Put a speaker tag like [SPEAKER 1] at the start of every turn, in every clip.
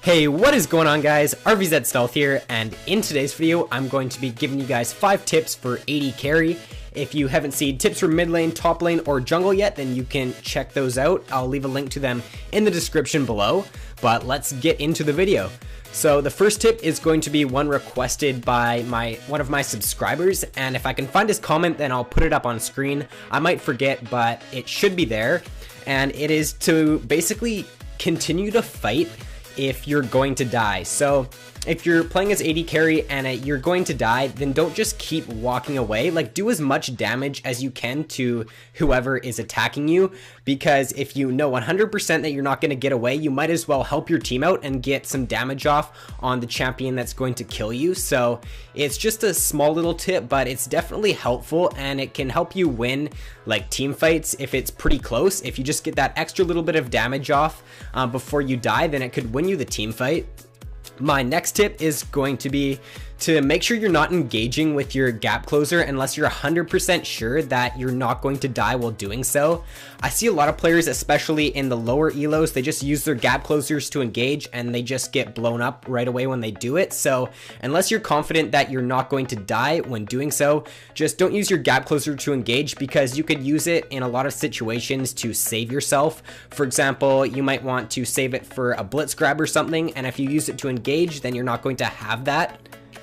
[SPEAKER 1] Hey, what is going on guys? RVZ Stealth here, and in today's video I'm going to be giving you guys 5 tips for AD carry. If you haven't seen tips for mid lane, top lane, or jungle yet, then you can check those out. I'll leave a link to them in the description below, but let's get into the video. So the first tip is going to be one requested by one of my subscribers, and if I can find his comment then I'll put it up on screen. I might forget, but it should be there, and it is to basically continue to fight if you're going to die. So if you're playing as AD carry and you're going to die, then don't just keep walking away. Like, do as much damage as you can to whoever is attacking you, because if you know 100% that you're not going to get away, you might as well help your team out and get some damage off on the champion that's going to kill you. So it's just a small little tip, but it's definitely helpful, and it can help you win like team fights if it's pretty close. If you just get that extra little bit of damage off before you die, then it could win you the team fight. My next tip is going to be to make sure you're not engaging with your gap closer unless you're 100% sure that you're not going to die while doing so. I see a lot of players, especially in the lower elos, they just use their gap closers to engage and they just get blown up right away when they do it. So unless you're confident that you're not going to die when doing so, just don't use your gap closer to engage, because you could use it in a lot of situations to save yourself. For example, you might want to save it for a blitz grab or something, and if you use it to engage, then you're not going to have that.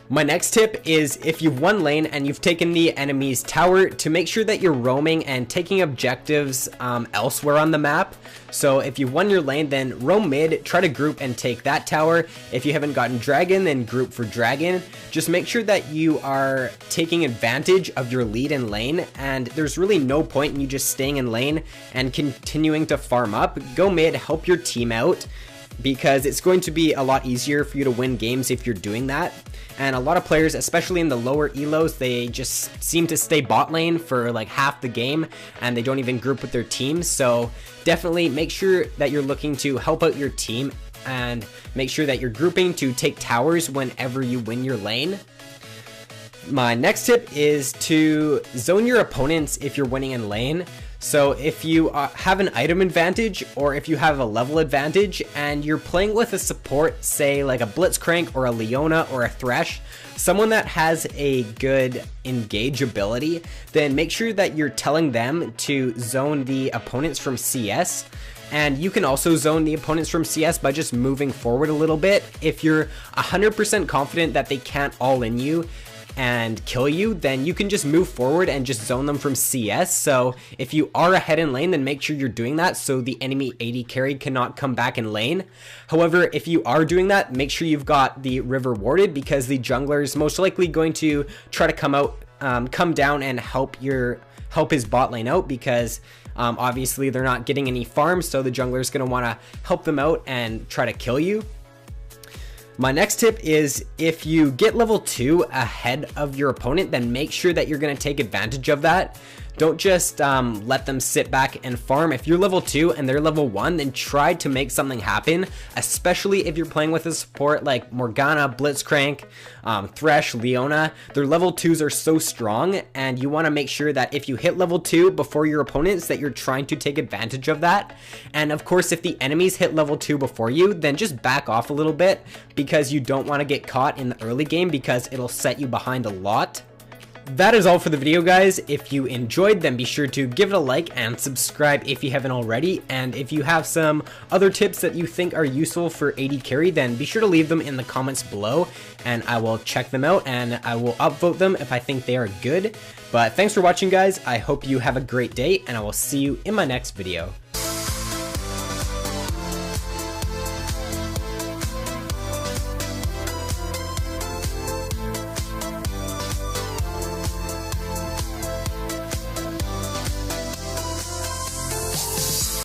[SPEAKER 1] My next tip is, if you've won lane and you've taken the enemy's tower, to make sure that you're roaming and taking objectives elsewhere on the map. So if you've won your lane, then roam mid, try to group and take that tower. If you haven't gotten dragon, then group for dragon. Just make sure that you are taking advantage of your lead in lane, and there's really no point in you just staying in lane and continuing to farm up. Go mid, help your team out, because it's going to be a lot easier for you to win games if you're doing that. And a lot of players, especially in the lower elos, they just seem to stay bot lane for like half the game and they don't even group with their teams. So definitely make sure that you're looking to help out your team and make sure that you're grouping to take towers whenever you win your lane. My next tip is to zone your opponents if you're winning in lane. So if you have an item advantage, or if you have a level advantage and you're playing with a support, say like a Blitzcrank or a Leona or a Thresh, someone that has a good engage ability, then make sure that you're telling them to zone the opponents from CS. And you can also zone the opponents from CS by just moving forward a little bit. If you're 100% confident that they can't all in you and kill you, then you can just move forward and just zone them from CS. So if you are ahead in lane, then make sure you're doing that so the enemy AD carry cannot come back in lane. However, if you are doing that, make sure you've got the river warded, because the jungler is most likely going to try to come down and help his bot lane out, because obviously they're not getting any farms, so the jungler is going to want to help them out and try to kill you. My next tip is, if you get level 2 ahead of your opponent, then make sure that you're going to take advantage of that. Don't just let them sit back and farm. If you're level 2 and they're level 1, then try to make something happen, especially if you're playing with a support like Morgana, Blitzcrank, Thresh, Leona. Their level 2s are so strong, and you want to make sure that if you hit level 2 before your opponents, that you're trying to take advantage of that. And of course, if the enemies hit level 2 before you, then just back off a little bit, because you don't want to get caught in the early game, because it'll set you behind a lot. That is all for the video, guys. If you enjoyed, then be sure to give it a like and subscribe if you haven't already. And if you have some other tips that you think are useful for AD carry, then be sure to leave them in the comments below, and I will check them out and I will upvote them if I think they are good. But thanks for watching, guys. I hope you have a great day, and I will see you in my next video.